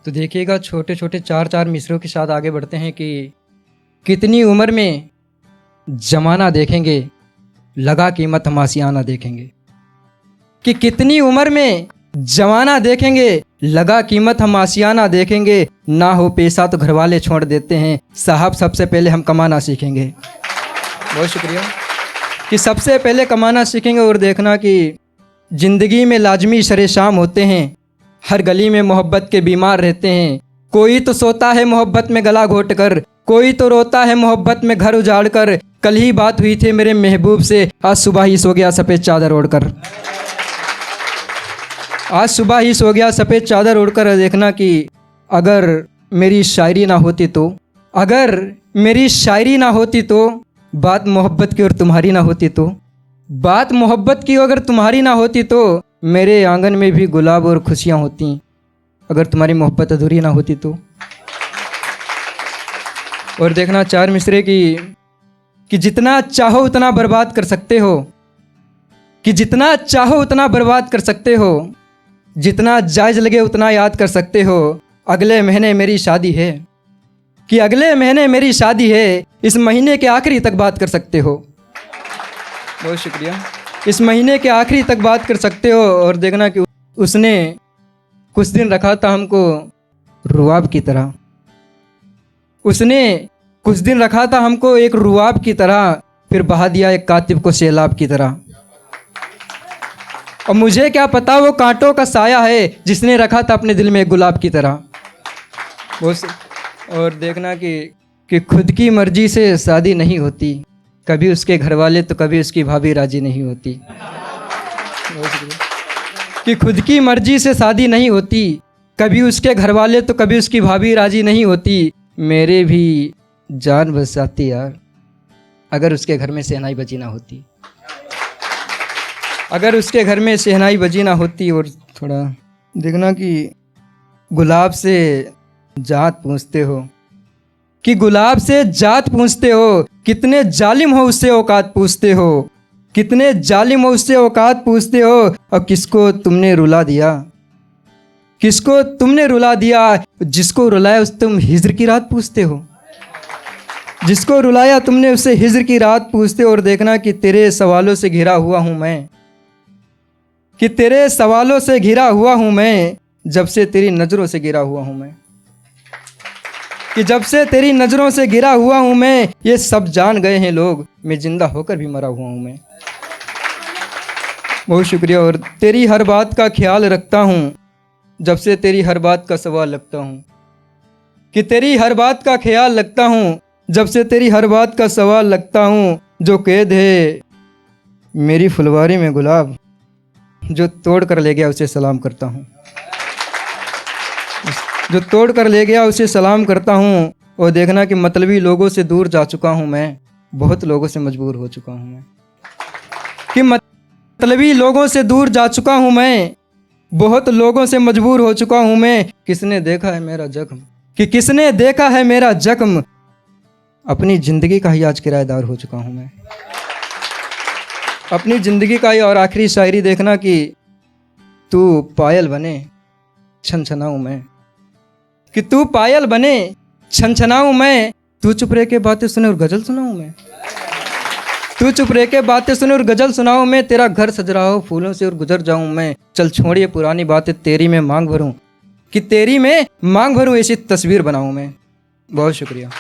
तो देखिएगा छोटे छोटे चार चार मिसरों के साथ आगे बढ़ते हैं कि कितनी उम्र में जमाना देखेंगे, लगा कीमत हम आसियाना देखेंगे। कि कितनी उम्र में जमाना देखेंगे, लगा कीमत हम आसियाना देखेंगे। ना हो पैसा तो घर वाले छोड़ देते हैं, साहब सबसे पहले हम कमाना सीखेंगे। बहुत शुक्रिया। कि सबसे पहले कमाना सीखेंगे। और देखना कि ज़िंदगी में लाजमी शरे शाम होते हैं, हर गली में मोहब्बत के बीमार रहते हैं। कोई तो सोता है मोहब्बत में गला घोट कर, कोई तो रोता है मोहब्बत में घर उजाड़ कर। कल ही बात हुई थी मेरे महबूब से, आज सुबह ही सो गया सफ़ेद चादर ओढ़कर। आज सुबह ही सो गया सफ़ेद चादर ओढ़कर। देखना कि अगर मेरी शायरी ना होती तो, अगर मेरी शायरी ना होती तो, बात मोहब्बत की और तुम्हारी ना होती तो, बात मोहब्बत की अगर तुम्हारी ना होती तो, मेरे आंगन में भी गुलाब और खुशियाँ होती अगर तुम्हारी मोहब्बत अधूरी ना होती तो। और देखना चार मिसरे कि जितना चाहो उतना बर्बाद कर सकते हो, कि जितना चाहो उतना बर्बाद कर सकते हो, जितना जायज़ लगे उतना याद कर सकते हो। अगले महीने मेरी शादी है, कि अगले महीने मेरी शादी है, इस महीने के आखिरी तक बात कर सकते हो। बहुत शुक्रिया। इस महीने के आखिरी तक बात कर सकते हो। और देखना कि उसने कुछ दिन रखा था हमको रुआब की तरह, उसने कुछ दिन रखा था हमको एक रुआब की तरह, फिर बहा दिया एक कातिब को सैलाब की तरह। और मुझे क्या पता वो कांटों का साया है जिसने रखा था अपने दिल में एक गुलाब की तरह। और देखना कि खुद की मर्जी से शादी नहीं होती, कभी उसके घर वाले तो कभी उसकी भाभी राजी नहीं होती। कि खुद की मर्जी से शादी नहीं होती, कभी उसके घर वाले तो कभी उसकी भाभी राजी नहीं होती। मेरे भी जान बस जाती यार, अगर उसके घर में शहनाई बजी ना होती, अगर उसके घर में शहनाई बजी ना होती। और थोड़ा देखना कि गुलाब से जात पूछते हो, कि गुलाब से जात पूछते हो, कितने जालिम हो उससे औकात पूछते हो, कितने जालिम हो उससे औकात पूछते हो। और किसको तुमने रुला दिया, किसको तुमने रुला दिया, जिसको रुलाया उस तुम हिज्र की रात पूछते हो, जिसको रुलाया तुमने उससे हिज्र की रात पूछते हो। और देखना कि तेरे सवालों से घिरा हुआ हूँ मैं, कि तेरे सवालों से घिरा हुआ हूँ मैं, जब से तेरी नज़रों से घिरा हुआ हूँ मैं, कि जब से तेरी नज़रों से घिरा हुआ हूँ मैं। ये सब जान गए हैं लोग, मैं जिंदा होकर भी मरा हुआ हूँ मैं। बहुत शुक्रिया। और तेरी हर बात का ख्याल रखता हूँ, जब से तेरी हर बात का सवाल लगता हूँ, कि तेरी हर बात का ख्याल रखता हूँ, जब से तेरी हर बात का सवाल लगता हूँ। जो कैद है मेरी फुलवारी में गुलाब, जो तोड़ कर ले गया उसे सलाम करता हूँ, जो तोड़ कर ले गया उसे सलाम करता हूँ। और देखना कि मतलबी लोगों से दूर जा चुका हूँ मैं, बहुत लोगों से मजबूर हो चुका हूँ मैं, कि मतलबी लोगों से दूर जा चुका हूँ मैं, बहुत लोगों से मजबूर हो चुका हूँ मैं। किसने देखा है मेरा जख्म, कि किसने देखा है मेरा जख्म, अपनी ज़िंदगी का ही आज किराएदार हो चुका हूँ मैं, अपनी ज़िंदगी का ही। और आखिरी शायरी देखना कि तू पायल बने छनछनाऊं मैं, कि तू पायल बने छनछनाऊं मैं, तू चुप रह के बातें सुने और गज़ल सुनाऊं मैं, तू चुप रह के बातें सुने और गज़ल सुनाऊं मैं। तेरा घर सज रहा हो फूलों से और गुजर जाऊं मैं, चल छोड़िए पुरानी बातें, तेरी में मांग भरूं, कि तेरी में मांग भरूं, ऐसी तस्वीर बनाऊं मैं। बहुत शुक्रिया।